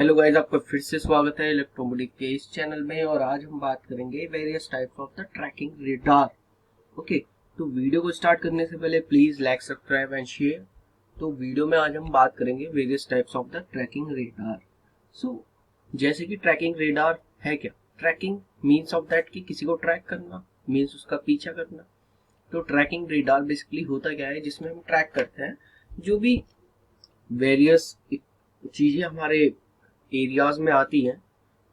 Hello guys, आपका फिर से स्वागत है इलेक्ट्रोमोटिव के इस चैनल में। और आज हम बात करेंगे various types of the tracking radar. Okay, तो वीडियो को स्टार्ट करने से पहले please like, subscribe and share. तो वीडियो में आज हम बात करेंगे various types of the tracking radar. So जैसे कि ट्रैकिंग रेडार है क्या? ट्रैकिंग मीन्स ऑफ दैट कि किसी को ट्रैक करना, मीन्स उसका पीछा करना। तो ट्रैकिंग रेडार बेसिकली होता क्या है, जिसमें हम ट्रैक करते हैं जो भी वेरियस चीजें हमारे एरियाज में आती हैं,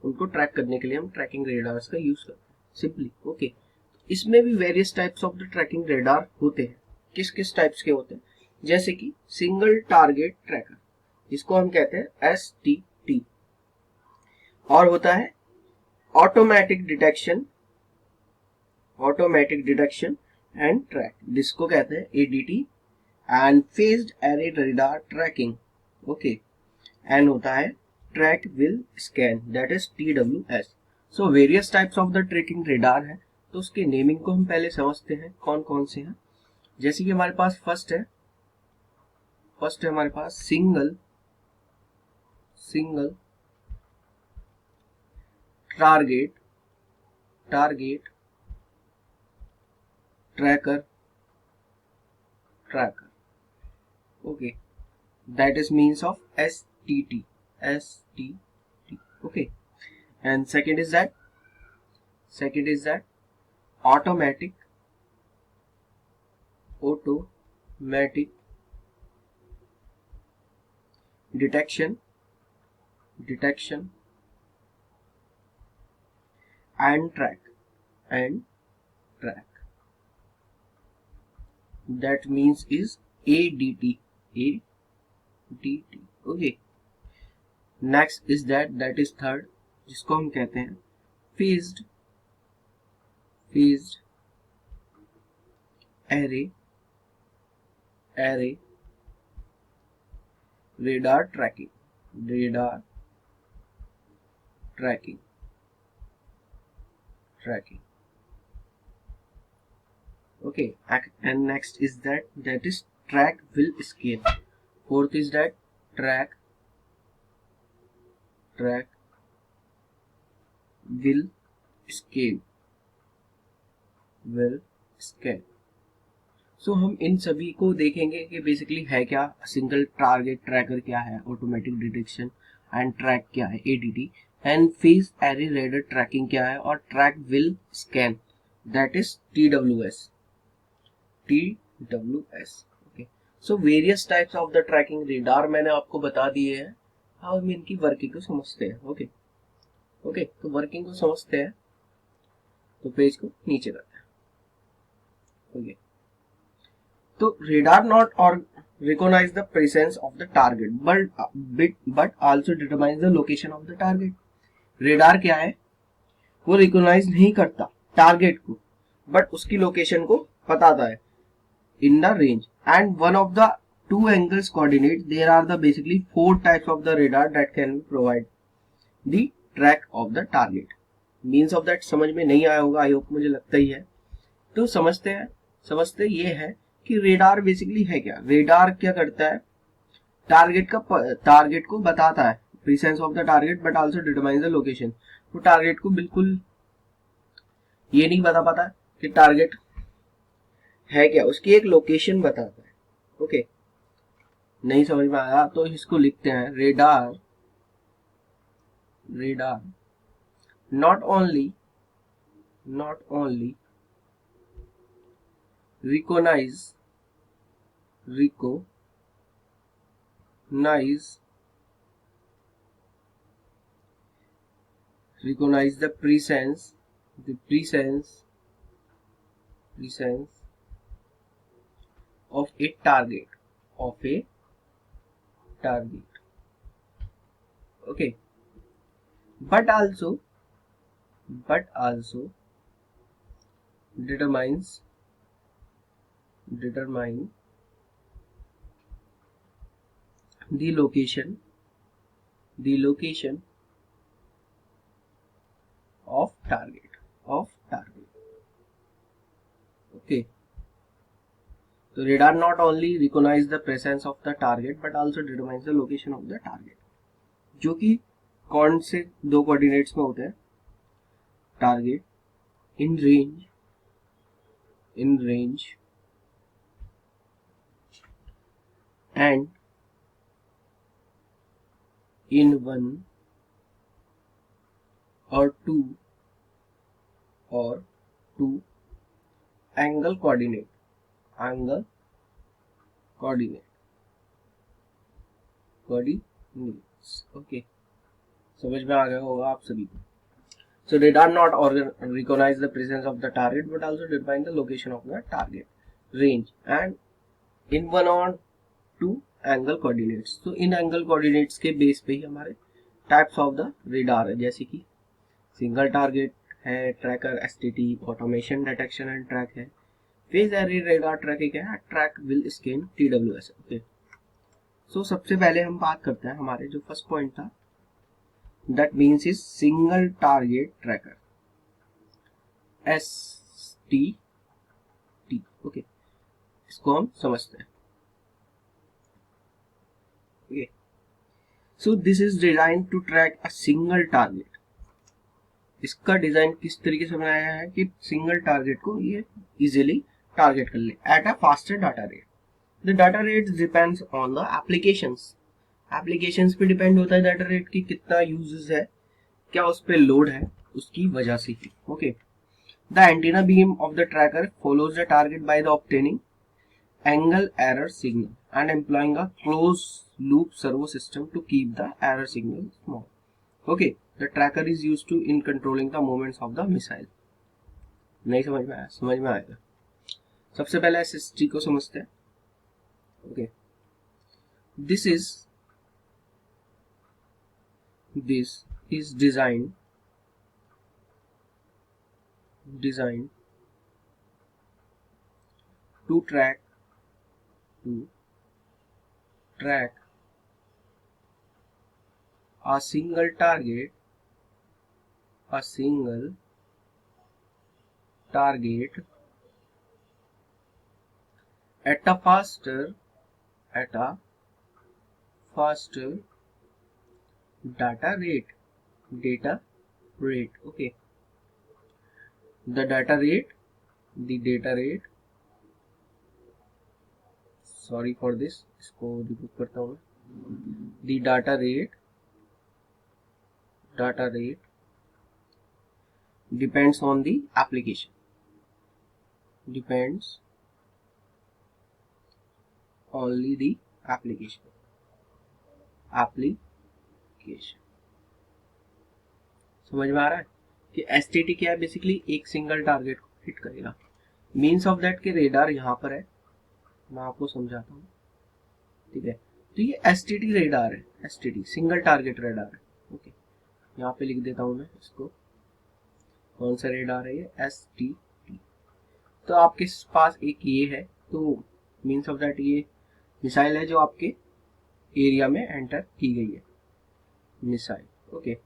उनको ट्रैक करने के लिए हम ट्रैकिंग रेडार्स का यूज करते हैं सिंपली। ओके, इसमें भी various types of the tracking radar होते हैं। किस किस टाइप्स के होते हैं? जैसे कि सिंगल टारगेट ट्रैकर, जिसको हम कहते हैं STT, और होता है ऑटोमेटिक डिटेक्शन एंड ट्रैक, जिसको कहते हैं ADT, and phased array radar tracking. Okay, and होता है track while scan, that is TWS। So various types of the tracking radar है, तो उसके नेमिंग को हम पहले समझते हैं कौन कौन से हैं। जैसे कि हमारे पास फर्स्ट है हमारे पास single target tracker. Okay, that is means of STT. Okay, and second is that automatic detection and track, that means is ADT. Okay, next is that is third, जिसको हम कहते हैं phased array radar tracking. Okay, and next is that is track will scale. Fourth is that track will scale. सो हम इन सभी को देखेंगे कि basically है क्या। सिंगल टारगेट ट्रैकर क्या है, ऑटोमेटिक डिटेक्शन एंड ट्रैक क्या है, ADT, and phase array radar tracking क्या है, और track while scan, that is TWS। Okay, so various types of the tracking radar मैंने आपको बता दिए हैं। अब हम इनकी वर्किंग को समझते हैं। ओके, तो वर्किंग को समझते हैं, तो पेज को नीचे करते हैं। ओके, तो रेडार नॉट और recognize the presence of the target but also determines the location of the target। Radar क्या है? वो रिकॉग्नाइज नहीं करता टारगेट को, बट उसकी लोकेशन को बताता है in the range, and one of the two angles coordinate। there are the basically 4 types of the radar that can provide the track of the target। means of that समझ में नहीं आया होगा, I hope, मुझे लगता ही है। तो समझते ये है कि रेडार बेसिकली है क्या। रेडार क्या करता है? टारगेट को बताता है, presence of the target, but also determines the location. तो टारगेट को बिल्कुल ये नहीं बता पाता कि टारगेट है क्या, उसकी एक लोकेशन बताता है। ओके, नहीं समझ में आया तो इसको लिखते हैं radar not only recognize the presence of a target okay, but also determine the location of target। Okay, so radar not only recognize the presence of the target but also determines the location of the target, जो कि कौन से दो coordinates में होते हैं? Target in range and in 1 और 2 angle coordinate okay, समझ में आ गया होगा आप सभी को. So radar not recognize the presence of the target but also define the location of the target range and in 1 or 2 angle coordinates. तो इन angle coordinates के बेस पे ही हमारे types of the radar है, जैसे कि सिंगल टारगेट है, tracker STT, automation detection and track है, phase array radar tracking है, track while scan TWS. Okay, so सबसे पहले हम बात करते हैं हमारे जो फर्स्ट पॉइंट था, that means is single target tracker STT. Okay, इसको हम समझते हैं. Okay, so this is design to track a single target. इसका डिजाइन किस तरीके से बनाया है कि सिंगल टारगेट को ये इजीली टारगेट कर ले at a faster data rate. The data rate depends on the applications पे डिपेंड होता है डाटा रेट की कितना यूजेस है, क्या उस पे लोड है, उसकी वजह से ही. Okay, the antenna beam of the tracker follows the target by the obtaining angle error signal and employing a close loop servo system to keep the error signal small. Okay, the tracker is used to in controlling the movements of the missile. नहीं समझ में आया? समझ में आएगा. सबसे पहले SST को समझते हैं. Okay, this is designed to track a single target at a faster data rate. Okay, the data rate, sorry for this, इसको रिपीट करता हूँ. the data rate depends on the application. Only the application. समझ में आ रहा है कि STT क्या है? बेसिकली एक सिंगल टारगेट को हिट करेगा. मीन्स ऑफ दैट के रेडार यहाँ पर है, मैं आपको समझाता हूँ. ठीक है, तो ये STT रेडार है, STT सिंगल टारगेट रेडार है. ओके, यहाँ पे लिख देता हूँ मैं इसको. कौन सा रेडार है ये? STT. तो आपके पास एक ये है, तो मीन्स ऑफ दैट ये मिसाइल है जो आपके एरिया में एंटर की गई है, मिसाइल. ओके,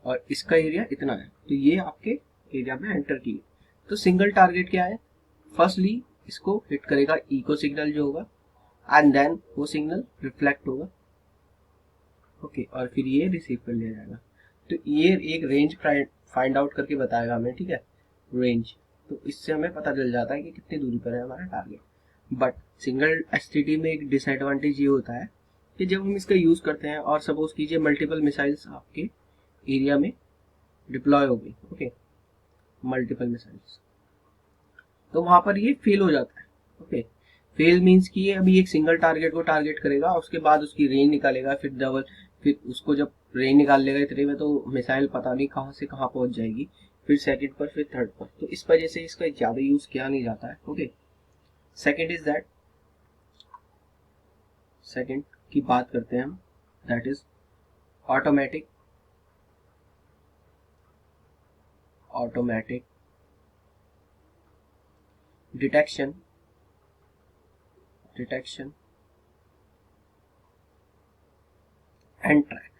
और इसका एरिया इतना है, तो ये आपके एरिया में एंटर की है. तो सिंगल टारगेट क्या है? फर्स्टली इसको हिट करेगा इको सिग्नल जो होगा, एंड देन वो सिग्नल रिफ्लेक्ट होगा. ओके, और फिर ये रिसीव कर लिया जाएगा. तो ये एक रेंज फाइंड आउट करके बताएगा हमें. ठीक है, रेंज. तो इससे हमें पता चल जाता है कि कितनी दूरी पर है हमारा टारगेट. बट सिंगल STT में एक डिसएडवांटेज ये होता है कि जब हम इसका यूज करते हैं और सपोज कीजिए मल्टीपल मिसाइल्स आपके एरिया में डिप्लॉय हो गई. ओके, मल्टीपल मिसाइल्स, तो वहां पर ये फेल हो जाता है. ओके, फेल मीन्स कि ये अभी एक सिंगल टारगेट को टारगेट करेगा, उसके बाद उसकी रेंज निकालेगा, फिर उसको जब रेंज निकाल लेगा इतने में, तो मिसाइल पता नहीं कहाँ से कहाँ पहुंच जाएगी, फिर सेकंड पर, फिर थर्ड पर. तो इस वजह से इसका ज्यादा यूज किया नहीं जाता है. ओके, सेकंड की बात करते हैं हम, that is automatic detection and track.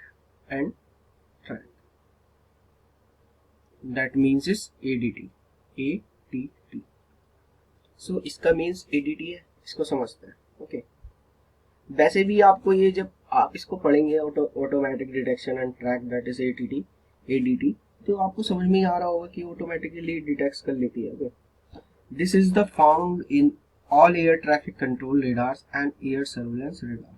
That means is ADT. सो इसका मीन्स ADT है, इसको समझते हैं. ओके, वैसे भी आपको ये जब आप इसको पढ़ेंगे automatic detection and track, that is ADT, तो आपको समझ में आ रहा होगा कि ऑटोमेटिकली डिटेक्ट कर लेती है। This is the found in all air traffic control radars and air surveillance radar.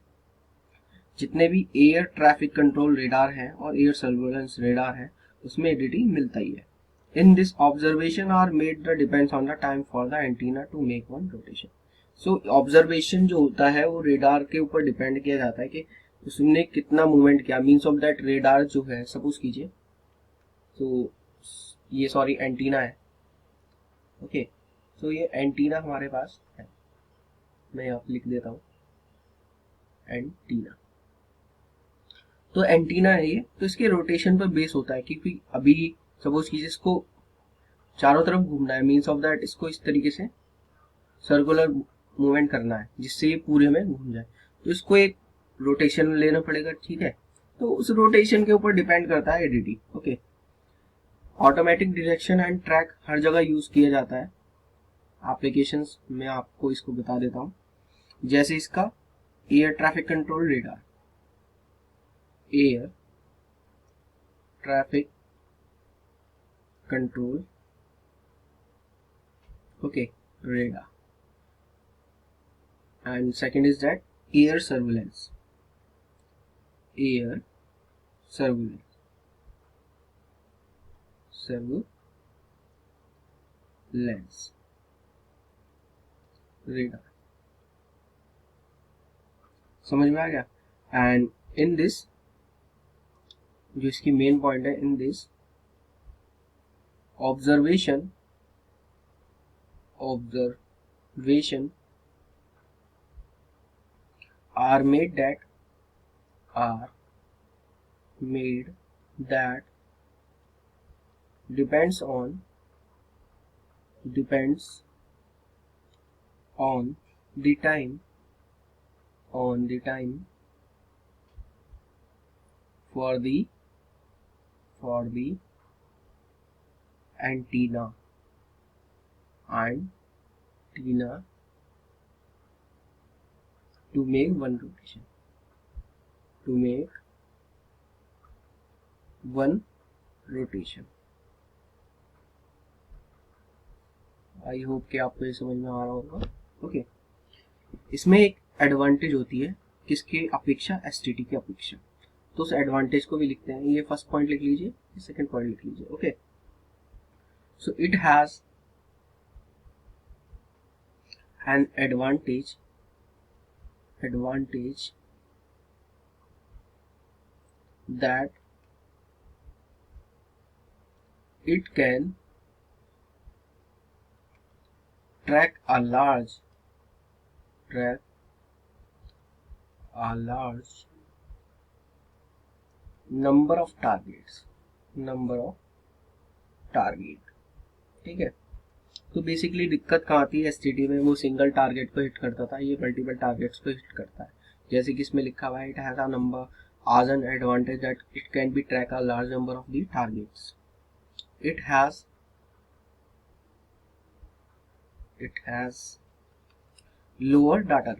जितने भी एयर ट्रैफिक कंट्रोल रेडार हैं और एयर सर्विलेंस रेडार हैं उसमें एडीटी मिलता ही है। In this observation are made the depends on the time for the antenna to make one rotation. So observation जो होता है वो रेडार के ऊपर डिपेंड किया जाता है कि उसने कितना मूवमेंट किया, मीन्स ऑफ दैट रेडार जो है, सपोज कीजिए तो ये सॉरी एंटीना है, ओके, तो ये एंटीना हमारे पास है, मैं यहाँ लिख देता हूँ एंटीना। तो एंटीना है ये, तो इसके रोटेशन पर बेस होता है, क्योंकि अभी सपोज कीजिए इसको चारों तरफ घूमना है, मीन्स ऑफ दैट इसको इस तरीके से सर्कुलर मूवमेंट करना है जिससे ये पूरे में घूम जाए, तो इसको एक रोटेशन लेना पड़ेगा, ठीक है। तो उस रोटेशन के ऊपर डिपेंड करता है ADT, okay. Automatic detection and track हर जगह यूज किया जाता है एप्लीकेशंस में, आपको इसको बता देता हूँ। जैसे इसका air traffic control radar, air traffic control, okay, radar, and second is that air surveillance, air surveillance, radar, समझ में आ गया। एंड इन दिस, जो इसकी मेन पॉइंट है, in this observation are made that depends on the time for the antenna to make one rotation, I hope कि आपको ये समझ में आ रहा होगा, ओके। इसमें एक एडवांटेज होती है किसके अपेक्षा, एसटीटी की अपेक्षा, तो उस एडवांटेज को भी लिखते हैं। ये फर्स्ट पॉइंट लिख लीजिए, सेकंड पॉइंट लिख लीजिए, okay. So it has an advantage that it can track a large number of targets, ठीक है। तो बेसिकली दिक्कत कहाँ आती है एसटीटी में, वो सिंगल टारगेट को हिट करता था, ये मल्टीपल टारगेट्स को हिट करता है। जैसे कि इसमें लिखा हुआ है, it has a number as an advantage that it can be track a large number of the targets. It has lower data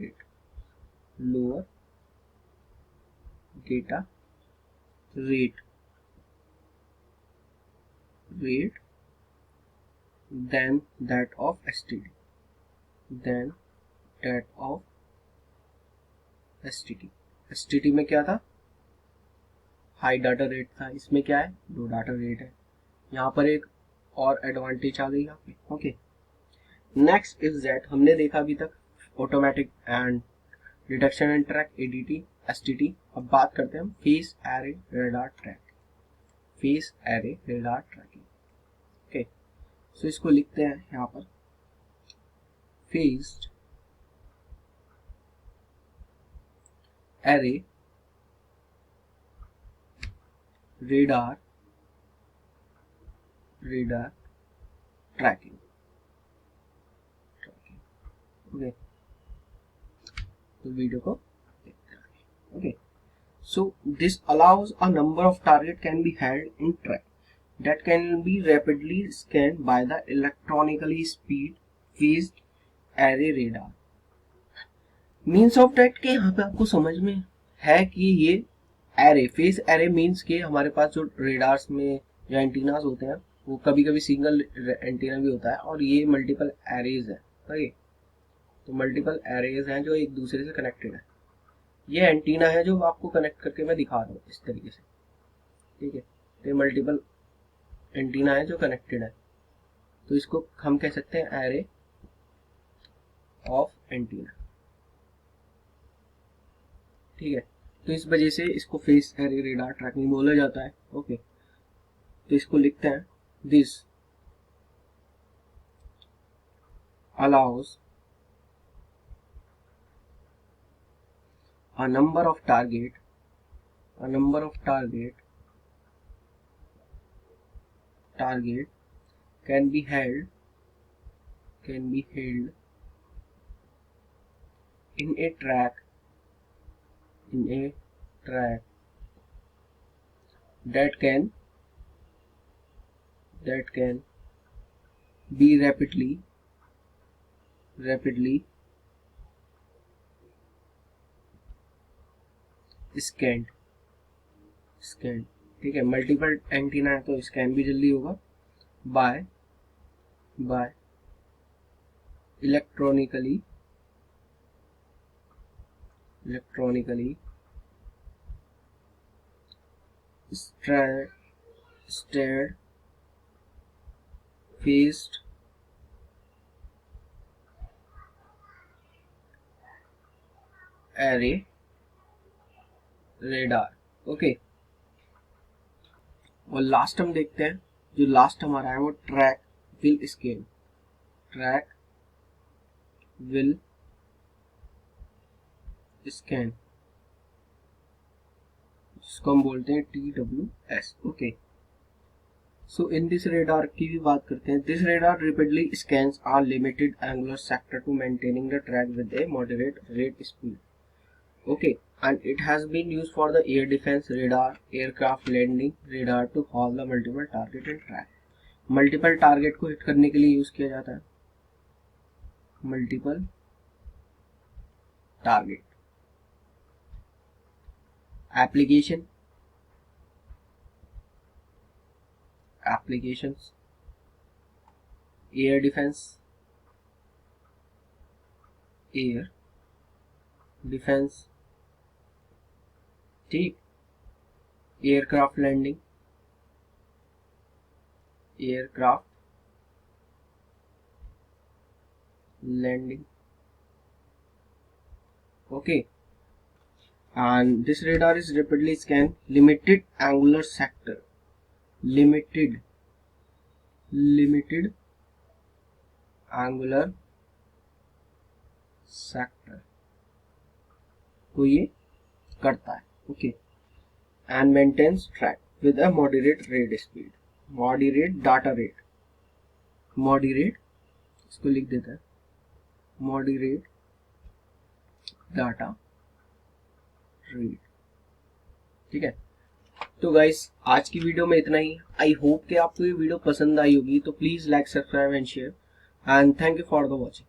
rate than that of STD. STD में क्या था, हाई डाटा रेट था, इसमें क्या है, लो data rate है। यहाँ पर एक और एडवांटेज आ गई यहाँ पे, ओके। नेक्स्ट इज दैट, हमने देखा अभी तक automatic and detection and track, ADT, STT. अब बात करते हैं हम phase array radar tracking, okay. So इसको लिखते हैं यहाँ पर, phased array radar tracking, okay. तो वीडियो को देखते हैं, okay. So this allows a number of target can be held in track that can be rapidly scanned by the electronically phased array radar. Means of that के यहाँ पे आपको समझ में है कि ये एरे, फेस एरे मीन्स कि हमारे पास जो रेडार्स में या एंटीनास होते हैं वो कभी कभी सिंगल एंटीना भी होता है और ये मल्टीपल एरेज है। ओके, तो मल्टीपल एरेज हैं जो एक दूसरे से कनेक्टेड है। ये एंटीना है जो आपको कनेक्ट करके मैं दिखा रहा हूँ इस तरीके से, ठीक है। तो ये मल्टीपल एंटीना है जो कनेक्टेड है, तो इसको हम कह सकते हैं एरे ऑफ एंटीना, ठीक है। तो इस वजह से इसको फेस एरे रेडार ट्रैकिंग बोला जाता है। ओके, तो इसको लिखते हैं, this allow us a number of target can be held in a track that can be rapidly scan, ठीक है। मल्टीपल एंटीना है तो स्कैन भी जल्दी होगा by electronically steered phased array radar. Okay, और लास्ट हम देखते हैं, जो लास्ट हमारा है वो ट्रैक विल स्कैन, जिसको हम बोलते हैं TWS। Okay, so in this radar की भी बात करते हैं। This radar repeatedly scans are limited angular sector to maintaining the track with a moderate rate speed. Okay, and it has been used for the air defense radar, aircraft landing radar to halt the multiple target and track। Multiple target को hit करने के लिए use किया जाता है, multiple target. Applications air defence, ठीक, aircraft landing, okay, and this radar is rapidly scan limited angular sector, limited angular sector को ये करता है। Okay, and maintains track with a moderate rate speed, moderate data rate, इसको लिख देता है moderate data rate, ठीक है। तो गाइस आज की वीडियो में इतना ही। आई होप कि आपको ये वीडियो पसंद आई होगी, तो please like, subscribe and share, and thank you for the watching.